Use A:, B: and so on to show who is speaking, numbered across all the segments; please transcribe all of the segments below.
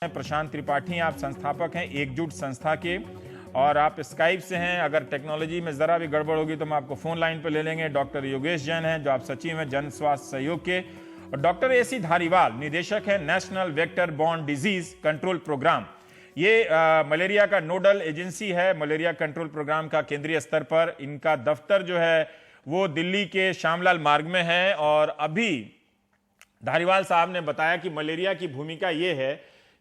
A: प्रशांत त्रिपाठी, आप संस्थापक हैं एकजुट संस्था के और आप स्काइप से हैं। अगर टेक्नोलॉजी में ज़रा भी गड़बड़ होगी तो हम आपको फ़ोन लाइन पर ले लेंगे। डॉक्टर योगेश जैन हैं जो आप सचिव हैं जन स्वास्थ्य सहयोग के, और डॉक्टर AC धारीवाल निदेशक हैं national vector borne disease control programme. ये मलेरिया का नोडल एजेंसी है, मलेरिया कंट्रोल प्रोग्राम का केंद्रीय स्तर पर। इनका दफ्तर जो है वो दिल्ली के श्यामलाल मार्ग में है। और अभी धारीवाल साहब ने बताया कि मलेरिया की भूमिका ये है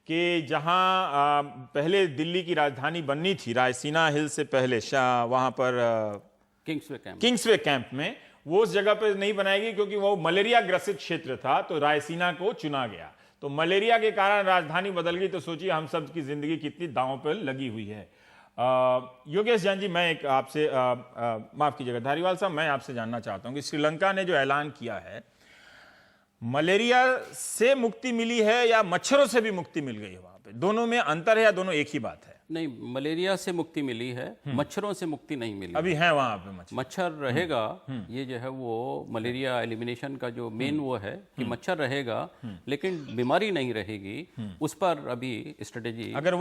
A: कि जहां पहले दिल्ली की राजधानी बननी थी, रायसीना हिल से पहले वहां पर किंग्सवे कैंप में, वो उस जगह पर नहीं बनाएगी क्योंकि वो मलेरिया ग्रसित क्षेत्र था, तो रायसीना को चुना गया। तो मलेरिया के कारण राजधानी बदल गई, तो सोचिए हम सब की जिंदगी कितनी दांव पर लगी हुई है। योगेश जैन जी, मैं एक आपसे माफ कीजिएगा धारीवाल साहब, मैं आपसे जानना चाहता हूं कि श्रीलंका ने जो ऐलान किया है, मलेरिया से मुक्ति मिली है या मच्छरों से भी मुक्ति मिल गई है? वहां पे दोनों में अंतर है या दोनों एक ही बात है?
B: नहीं, मलेरिया से मुक्ति मिली है, मच्छरों से मुक्ति नहीं मिली।
A: अभी है वहां पे
B: मच्छर रहेगा। ये जो है वो मलेरिया एलिमिनेशन का जो मेन वो है कि मच्छर रहेगा लेकिन बीमारी नहीं रहेगी। उस पर अभी स्ट्रेटेजी, अगर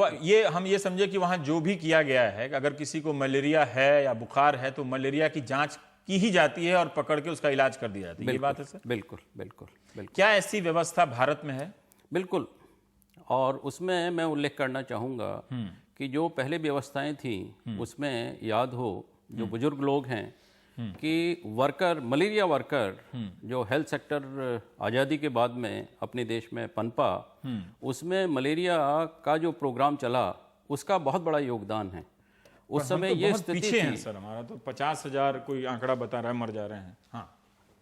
A: हम ये समझे कि वहां जो भी किया गया है, अगर किसी को मलेरिया है या बुखार है तो मलेरिया की जांच की ही जाती है और पकड़ के उसका इलाज कर दिया जाता है। ये बात है सर?
B: बिल्कुल बिल्कुल बिल्कुल।
A: क्या ऐसी व्यवस्था भारत में है?
B: बिल्कुल। और उसमें मैं उल्लेख करना चाहूँगा कि जो पहले व्यवस्थाएं थी उसमें याद हो, जो बुजुर्ग लोग हैं, कि वर्कर, मलेरिया वर्कर जो हेल्थ सेक्टर आज़ादी के बाद में अपने देश में पनपा, उसमें मलेरिया का जो प्रोग्राम चला उसका बहुत बड़ा योगदान है। उस समय ये स्थिति
A: पीछे है सर, हमारा तो 50,000 कोई आंकड़ा बता रहा है मर जा रहे हैं। हाँ,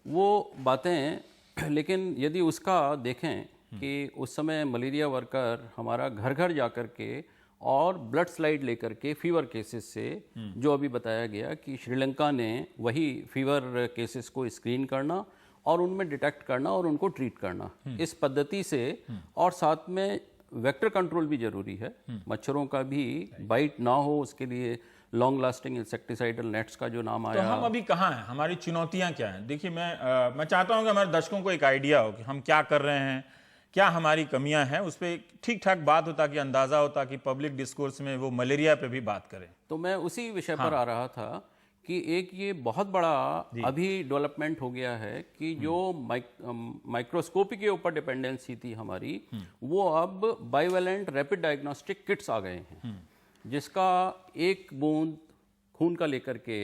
B: वो बातें, लेकिन यदि उसका देखें कि उस समय मलेरिया वर्कर हमारा घर घर जा कर के और ब्लड स्लाइड लेकर के फीवर केसेस से, जो अभी बताया गया कि श्रीलंका ने वही फीवर केसेस को स्क्रीन करना और उनमें डिटेक्ट करना और उनको ट्रीट करना, इस पद्धति से, और साथ में वेक्टर कंट्रोल भी जरूरी है। मच्छरों का भी बाइट ना हो, उसके लिए लॉन्ग लास्टिंग इंसेक्टिसाइडल नेट्स का जो नाम आया।
A: तो हम अभी कहाँ हैं? हमारी चुनौतियां क्या हैं? देखिए, मैं चाहता हूं कि हमारे दर्शकों को एक आइडिया हो कि हम क्या कर रहे हैं, क्या हमारी कमियां हैं, उस पर ठीक ठाक बात होता कि अंदाजा होता कि पब्लिक डिस्कोर्स में वो मलेरिया पे भी बात करें।
B: तो मैं उसी विषय पर आ रहा था कि एक ये बहुत बड़ा अभी डेवलपमेंट हो गया है कि जो माइक्रोस्कोपी के ऊपर डिपेंडेंसी थी हमारी, वो अब बाइवेलेंट रैपिड डायग्नोस्टिक किट्स आ गए हैं, जिसका एक बूंद खून का लेकर के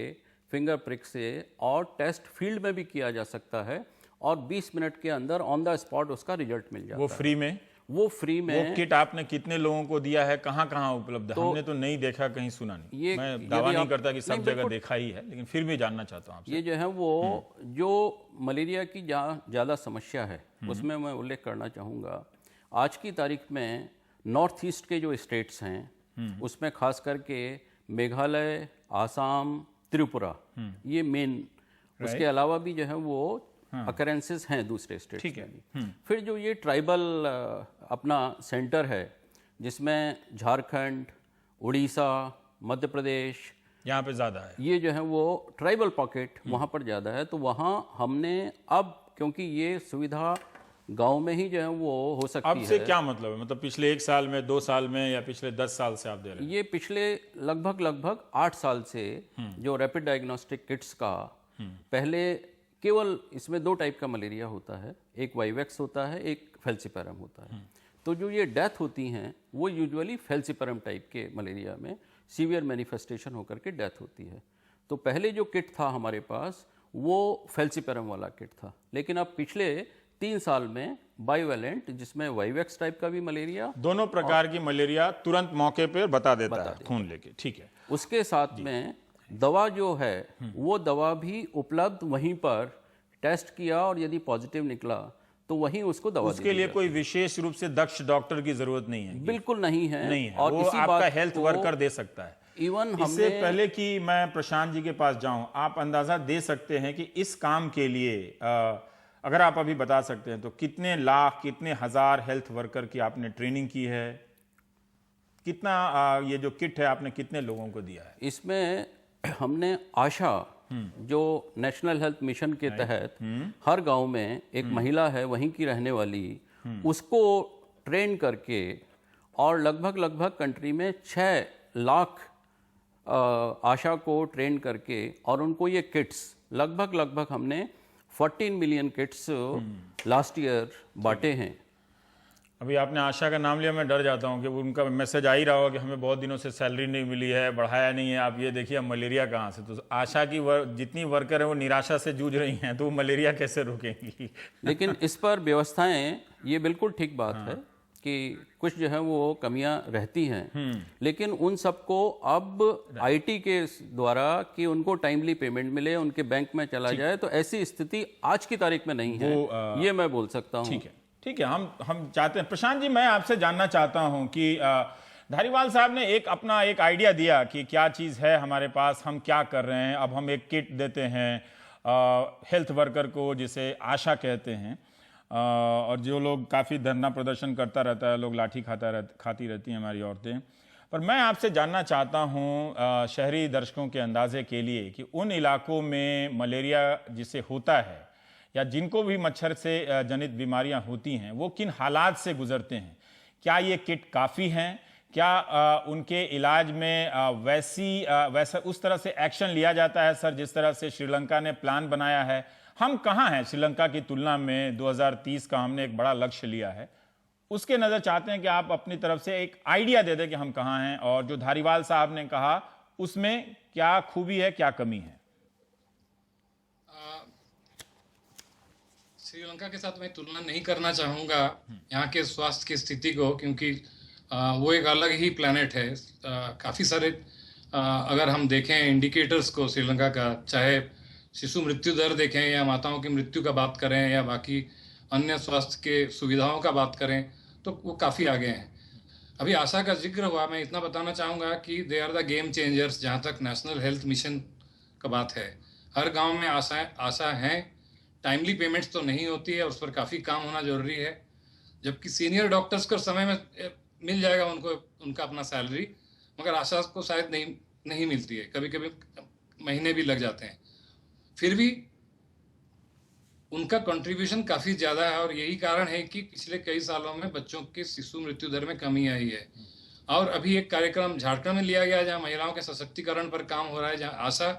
B: फिंगर प्रिक से और टेस्ट फील्ड में भी किया जा सकता है और 20 मिनट के अंदर ऑन द स्पॉट उसका रिजल्ट मिल जाता है।
A: वो फ्री में?
B: वो फ्री में।
A: वो किट आपने कितने लोगों को दिया है, कहाँ कहाँ उपलब्ध है? तो हमने तो नहीं देखा, कहीं सुना नहीं। मैं दावा नहीं करता कि सब जगह देखा ही है, लेकिन फिर भी जानना चाहता हूँ आपसे।
B: ये जो है वो जो मलेरिया की ज़्यादा समस्या है उसमें मैं उल्लेख करना चाहूँगा। आज की तारीख में नॉर्थ ईस्ट के जो स्टेट्स हैं उसमें खास करके मेघालय, आसाम, त्रिपुरा, ये मेन, उसके अलावा भी जो है वो अकरेंसेस हैं दूसरे स्टेट्स में। फिर जो ये ट्राइबल अपना सेंटर है जिसमें झारखंड, उड़ीसा, मध्य प्रदेश,
A: यहाँ पे ज़्यादा है,
B: ये जो है वो ट्राइबल पॉकेट वहाँ पर ज़्यादा है। तो वहाँ हमने अब, क्योंकि ये सुविधा गांव में ही जो है वो हो सकती है।
A: अब से क्या मतलब है? मतलब पिछले 1 साल में, 2 साल में, या पिछले 10 साल से आप दे रहे हैं?
B: ये पिछले लगभग 8 साल से जो रैपिड डायग्नोस्टिक किट्स का, पहले केवल इसमें 2 टाइप का मलेरिया होता है, एक वाइवेक्स होता है, एक फेल्सिपेरम होता है। तो जो ये डेथ होती हैं वो यूजुअली फेल्सिपेरम टाइप के मलेरिया में सीवियर मैनिफेस्टेशन होकर के डेथ होती है। तो पहले जो किट था हमारे पास वो फेल्सिपेरम वाला किट था, लेकिन अब पिछले 3 साल में बाइवेलेंट, जिसमें वाइवेक्स टाइप का भी मलेरिया,
A: दोनों प्रकार की मलेरिया तुरंत मौके पर बता देता है खून लेके। ठीक है।
B: उसके साथ में दवा जो है वो दवा भी उपलब्ध, वहीं पर टेस्ट किया और यदि पॉजिटिव निकला तो वहीं उसको दवा,
A: उसके लिए कोई विशेष रूप से दक्ष डॉक्टर की जरूरत नहीं है?
B: बिल्कुल नहीं है,
A: नहीं है।
B: और
A: वो आपका हेल्थ वर्कर दे सकता है।
B: इवन
A: इससे पहले कि मैं प्रशांत जी के पास जाऊं, आप अंदाजा दे सकते हैं कि इस काम के लिए अगर आप अभी बता सकते हैं तो कितने लाख, कितने हजार हेल्थ वर्कर की आपने ट्रेनिंग की है? कितना ये जो किट है आपने कितने लोगों को दिया है?
B: इसमें हमने आशा, जो नेशनल हेल्थ मिशन के तहत हर गांव में एक महिला है वहीं की रहने वाली, उसको ट्रेन करके और लगभग लगभग कंट्री में 6 लाख आशा को ट्रेन करके और उनको ये किट्स लगभग हमने 14 मिलियन किट्स लास्ट ईयर बांटे हैं।
A: अभी आपने आशा का नाम लिया, मैं डर जाता हूँ कि उनका मैसेज आ ही रहा होगा कि हमें बहुत दिनों से सैलरी नहीं मिली है, बढ़ाया नहीं है। आप ये देखिए अब मलेरिया कहाँ से, तो आशा की जितनी वर्कर है वो निराशा से जूझ रही हैं, तो वो मलेरिया कैसे रोकेंगी?
B: लेकिन इस पर व्यवस्थाएं, ये बिल्कुल ठीक बात है कि कुछ जो है वो कमियां रहती हैं, लेकिन उन सबको अब आईटी के द्वारा कि उनको टाइमली पेमेंट मिले, उनके बैंक में चला जाए, तो ऐसी स्थिति आज की तारीख में नहीं है, ये मैं बोल सकता हूँ।
A: ठीक है, हम चाहते हैं। प्रशांत जी, मैं आपसे जानना चाहता हूं कि धारीवाल साहब ने अपना एक आइडिया दिया कि क्या चीज़ है हमारे पास, हम क्या कर रहे हैं। अब हम एक किट देते हैं हेल्थ वर्कर को, जिसे आशा कहते हैं, और जो लोग काफ़ी धरना प्रदर्शन करता रहता है, लोग लाठी खाती रहती हैं हमारी औरतें। पर मैं आपसे जानना चाहता हूं शहरी दर्शकों के अंदाजे के लिए कि उन इलाकों में मलेरिया जिसे होता है या जिनको भी मच्छर से जनित बीमारियां होती हैं, वो किन हालात से गुजरते हैं। क्या ये किट काफ़ी हैं? क्या उनके इलाज में वैसा उस तरह से एक्शन लिया जाता है सर, जिस तरह से श्रीलंका ने प्लान बनाया है? हम कहाँ हैं श्रीलंका की तुलना में? 2030 का हमने एक बड़ा लक्ष्य लिया है, उसके नज़र चाहते हैं कि आप अपनी तरफ से एक आइडिया दे दें कि हम कहाँ हैं, और जो धारीवाल साहब ने कहा उसमें क्या खूबी है, क्या कमी है?
C: श्रीलंका के साथ मैं तुलना नहीं करना चाहूँगा यहाँ के स्वास्थ्य की स्थिति को, क्योंकि वो एक अलग ही प्लेनेट है। काफ़ी सारे अगर हम देखें इंडिकेटर्स को श्रीलंका का, चाहे शिशु मृत्यु दर देखें या माताओं की मृत्यु का बात करें या बाकी अन्य स्वास्थ्य के सुविधाओं का बात करें, तो वो काफ़ी आगे हैं। अभी आशा का जिक्र हुआ, मैं इतना बताना चाहूँगा कि they are the game changers जहाँ तक नेशनल हेल्थ मिशन का बात है। हर गाँव में आशा हैं। टाइमली पेमेंट्स तो नहीं होती है, उस पर काफ़ी काम होना जरूरी है। जबकि सीनियर डॉक्टर्स को समय में मिल जाएगा उनको उनका अपना सैलरी, मगर आशा को शायद नहीं मिलती है, कभी कभी महीने भी लग जाते हैं। फिर भी उनका कंट्रीब्यूशन काफ़ी ज़्यादा है, और यही कारण है कि पिछले कई सालों में बच्चों की शिशु मृत्यु दर में कमी आई है। और अभी एक कार्यक्रम झारखंड में लिया गया जहाँ महिलाओं के सशक्तिकरण पर काम हो रहा है, जहाँ आशा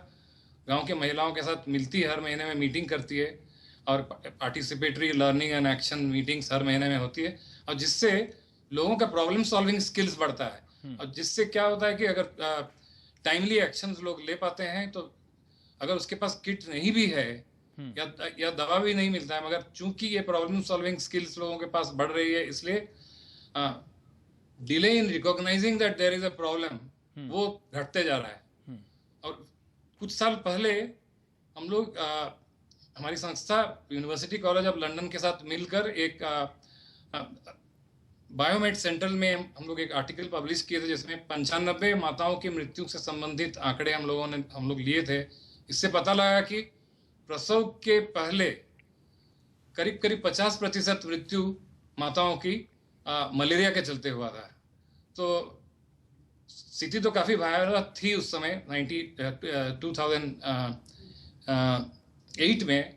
C: गाँव के महिलाओं के साथ मिलती है, हर महीने में मीटिंग करती है, और participatory learning and action meetings हर महीने में होती है, और जिससे लोगों का प्रॉब्लम सॉल्विंग स्किल्स बढ़ता है। और जिससे क्या होता है कि अगर टाइमली एक्शंस लोग ले पाते हैं, तो अगर उसके पास किट नहीं भी है या दवा भी नहीं मिलता है, मगर चूंकि ये प्रॉब्लम सॉल्विंग स्किल्स लोगों के पास बढ़ रही है, इसलिए delay in recognising that there is a problem वो घटते जा रहा है। और कुछ साल पहले हम लोग हमारी संस्था यूनिवर्सिटी कॉलेज ऑफ लंदन के साथ मिलकर एक बायोमेड सेंट्रल में हम लोग एक आर्टिकल पब्लिश किए थे, जिसमें 95 माताओं की मृत्यु से संबंधित आंकड़े हम लोग लिए थे। इससे पता लगा कि प्रसव के पहले करीब 50% मृत्यु माताओं की मलेरिया के चलते हुआ था। तो स्थिति तो काफ़ी भयावह थी उस समय 2008 में,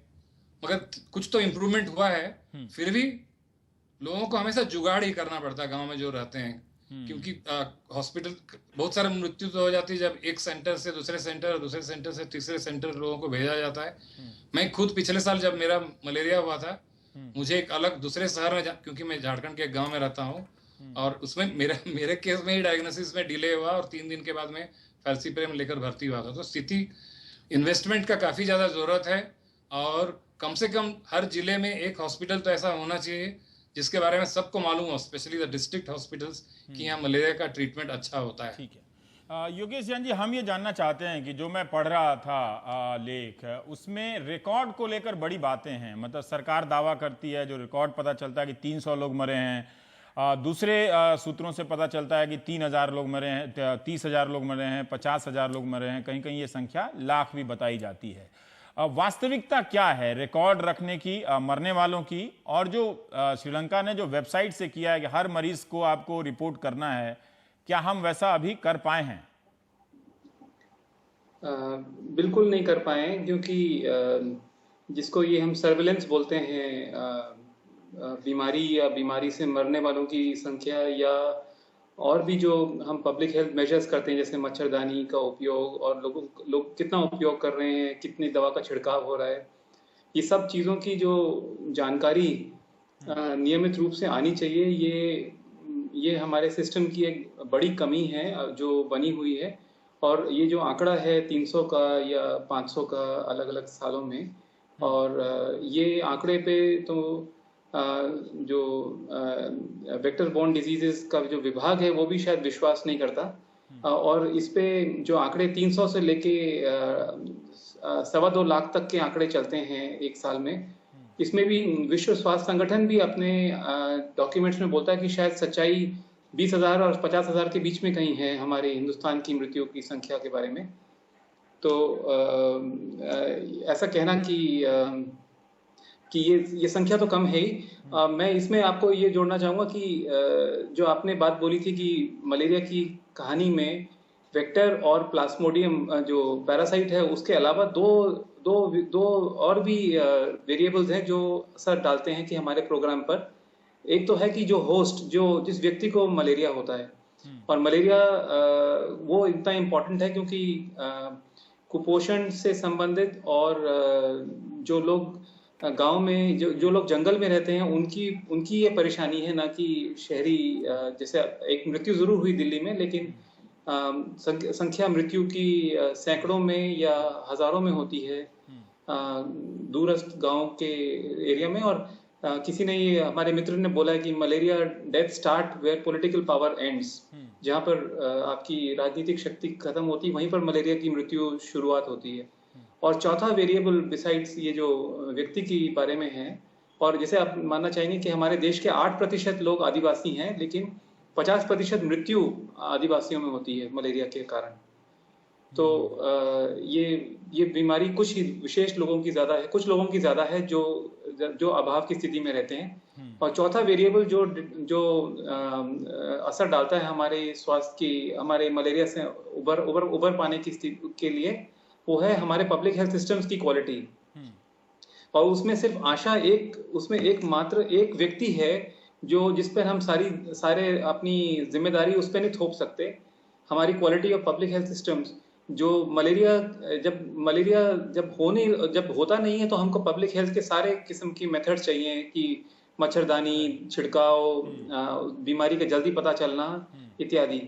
C: मगर कुछ तो इम्प्रूवमेंट हुआ है। फिर भी लोगों को हमेशा जुगाड़ ही करना पड़ता है गांव में जो रहते हैं, क्योंकि हॉस्पिटल बहुत सारे मृत्यु तो हो जाती है जब एक सेंटर से दूसरे सेंटर और दूसरे सेंटर से तीसरे सेंटर लोगों को भेजा जाता है। मैं खुद पिछले साल जब मेरा मलेरिया हुआ था, मुझे एक अलग दूसरे शहर में, क्योंकि मैं झारखंड के एक गाँव में रहता हूँ, और उसमें मेरे केस में ही डायग्नोसिस में डिले हुआ, और 3 दिन के बाद में फैल्सीप्रेम लेकर भर्ती हुआ था। तो स्थिति इन्वेस्टमेंट का काफ़ी ज़्यादा ज़रूरत है, और कम से कम हर जिले में एक हॉस्पिटल तो ऐसा होना चाहिए जिसके बारे में सबको मालूम हो, स्पेशली द डिस्ट्रिक्ट हॉस्पिटल्स, कि यहाँ मलेरिया का ट्रीटमेंट अच्छा होता है।
A: ठीक है योगेश जैन जी, हम ये जानना चाहते हैं कि जो मैं पढ़ रहा था लेख, उसमें रिकॉर्ड को लेकर बड़ी बातें हैं। मतलब सरकार दावा करती है, जो रिकॉर्ड पता चलता है कि 300 लोग मरे हैं, दूसरे सूत्रों से पता चलता है कि 3000 लोग मरे हैं, 30,000 लोग मरे हैं, 50,000 लोग मरे हैं, कहीं कहीं ये संख्या लाख भी बताई जाती है। वास्तविकता क्या है रिकॉर्ड रखने की मरने वालों की? और जो श्रीलंका ने जो वेबसाइट से किया है कि हर मरीज को आपको रिपोर्ट करना है, क्या हम वैसा अभी कर पाए हैं?
D: बिल्कुल नहीं कर पाए, क्योंकि जिसको ये हम सर्विलेंस बोलते हैं, बीमारी या बीमारी से मरने वालों की संख्या या और भी जो हम पब्लिक हेल्थ मेजर्स करते हैं जैसे मच्छरदानी का उपयोग और लोग कितना उपयोग कर रहे हैं, कितनी दवा का छिड़काव हो रहा है, ये सब चीज़ों की जो जानकारी नियमित रूप से आनी चाहिए। ये हमारे सिस्टम की एक बड़ी कमी है जो बनी हुई है। और ये जो आंकड़ा है 300 का या 500 का अलग अलग सालों में, और ये आंकड़े पे तो जो वेक्टर बॉर्न डिजीजेस का जो विभाग है वो भी शायद विश्वास नहीं करता। और इस पे जो आंकड़े 300 से लेके 2.25 लाख तक के आंकड़े चलते हैं एक साल में, इसमें भी विश्व स्वास्थ्य संगठन भी अपने डॉक्यूमेंट्स में बोलता है कि शायद सच्चाई 20,000 और 50,000 के बीच में कहीं है हमारे हिंदुस्तान की मृत्यु की संख्या के बारे में। तो ऐसा कहना कि ये संख्या तो कम है ही। मैं इसमें आपको ये जोड़ना चाहूँगा कि जो आपने बात बोली थी कि मलेरिया की कहानी में वेक्टर और प्लाज्मोडियम जो पैरासाइट है उसके अलावा दो और भी वेरिएबल्स हैं जो असर डालते हैं कि हमारे प्रोग्राम पर। एक तो है कि जो होस्ट, जो जिस व्यक्ति को मलेरिया होता है, और मलेरिया वो इतना इम्पोर्टेंट है क्योंकि कुपोषण से संबंधित और जो लोग गांव में जो लोग जंगल में रहते हैं उनकी ये परेशानी है, ना कि शहरी। जैसे एक मृत्यु जरूर हुई दिल्ली में, लेकिन संख्या मृत्यु की सैकड़ों में या हजारों में होती है दूरस्थ गांव के एरिया में। और किसी ने ये हमारे मित्र ने बोला है कि malaria death start where political power ends, जहाँ पर आपकी राजनीतिक शक्ति खत्म होती है वहीं पर मलेरिया की मृत्यु शुरुआत होती है। और चौथा वेरिएबल बिसाइड्स ये जो व्यक्ति के बारे में है, और जैसे आप मानना चाहेंगे कि हमारे देश के 8% लोग आदिवासी हैं, लेकिन 50% मृत्यु आदिवासियों में होती है मलेरिया के कारण। तो ये बीमारी कुछ ही विशेष लोगों की ज्यादा है, कुछ लोगों की ज्यादा है जो अभाव की स्थिति में रहते हैं। और चौथा वेरिएबल जो असर डालता है हमारे स्वास्थ्य की, हमारे मलेरिया से उबर पाने की स्थिति के लिए, वो है हमारे पब्लिक हेल्थ सिस्टम्स की क्वालिटी। और उसमें सिर्फ उसमें एकमात्र एक व्यक्ति है जिस पर हम सारे अपनी जिम्मेदारी उस पर नहीं थोप सकते। हमारी quality of public health systems, जो मलेरिया जब होता नहीं है तो हमको पब्लिक हेल्थ के सारे किस्म की मेथड चाहिए कि मच्छरदानी, छिड़काव, बीमारी का जल्दी पता चलना इत्यादि,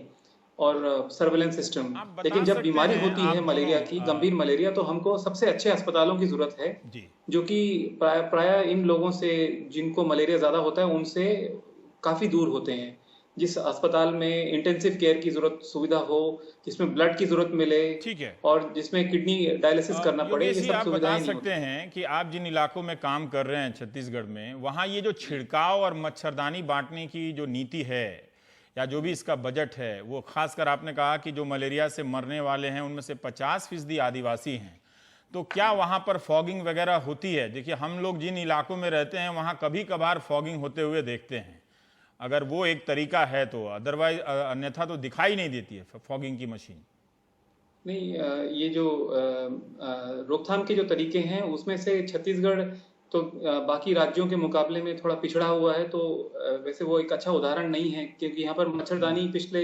D: और सर्वेलेंस सिस्टम। लेकिन जब बीमारी होती है मलेरिया की, गंभीर मलेरिया, तो हमको सबसे अच्छे अस्पतालों की जरूरत है, जो कि प्राय इन लोगों से जिनको मलेरिया ज्यादा होता है उनसे काफी दूर होते हैं। जिस अस्पताल में इंटेंसिव केयर की सुविधा हो, जिसमें ब्लड की जरूरत मिले,
A: ठीक है,
D: और जिसमें किडनी डायलिसिस करना पड़े, ये सब सुविधाएं नहीं
A: सकते हैं कि आप जिन इलाकों में काम कर रहे हैं छत्तीसगढ़ में, वहाँ ये जो छिड़काव और मच्छरदानी बांटने की जो नीति है या जो भी इसका बजट है, वो खासकर आपने कहा कि जो मलेरिया से मरने वाले हैं उनमें से 50% आदिवासी हैं, तो क्या वहाँ पर फॉगिंग वगैरह होती है? देखिए, हम लोग जिन इलाकों में रहते हैं वहाँ कभी कभार फॉगिंग होते हुए देखते हैं, अगर वो एक तरीका है तो, अदरवाइज अन्यथा तो दिखाई नहीं देती है फॉगिंग की मशीन।
D: नहीं, ये जो रोकथाम के जो तरीके हैं उसमें से छत्तीसगढ़ तो बाकी राज्यों के मुकाबले में थोड़ा पिछड़ा हुआ है। तो वैसे वो एक अच्छा उदाहरण नहीं है, क्योंकि यहाँ पर मच्छरदानी पिछले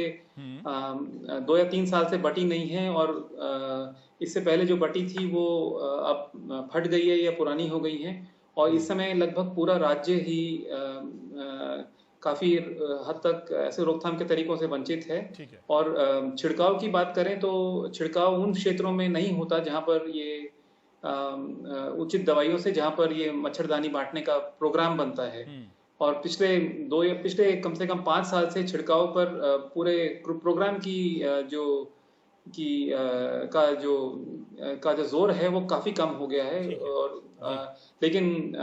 D: 2 या 3 साल से बटी नहीं है, और इससे पहले जो बटी थी वो अब फट गई है या पुरानी हो गई है। और इस समय लगभग पूरा राज्य ही काफी हद तक ऐसे रोकथाम के तरीकों से वंचित है। और छिड़काव की बात करें तो छिड़काव उन क्षेत्रों में नहीं होता जहाँ पर ये उचित दवाइयों से, जहाँ पर ये मच्छरदानी बांटने का प्रोग्राम बनता है। और पिछले कम से कम 5 साल से छिड़काव पर पूरे प्रोग्राम का जो जोर है वो काफी कम हो गया है। और लेकिन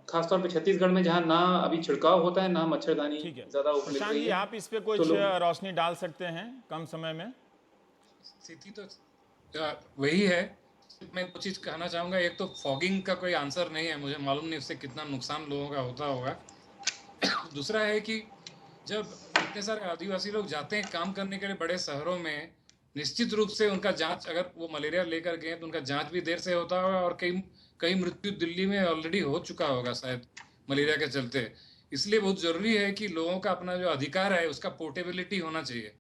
D: खासतौर पे छत्तीसगढ़ में जहाँ ना अभी छिड़काव होता है, ना मच्छरदानी ज्यादा उपलब्ध है।
A: आप इस पे कुछ रोशनी डाल सकते हैं कम समय में?
C: स्थिति तो वही है। मैं 2 चीज कहना चाहूंगा। एक तो फॉगिंग का कोई आंसर नहीं है, मुझे मालूम नहीं उससे कितना नुकसान लोगों का होता होगा। दूसरा है कि जब इतने सारे आदिवासी लोग जाते हैं काम करने के लिए बड़े शहरों में, निश्चित रूप से उनका जांच, अगर वो मलेरिया लेकर गए तो उनका जांच भी देर से होता होगा, और कई मृत्यु दिल्ली में ऑलरेडी हो चुका होगा शायद मलेरिया के चलते। इसलिए बहुत जरूरी है कि लोगों का अपना जो अधिकार है उसका पोर्टेबिलिटी होना चाहिए।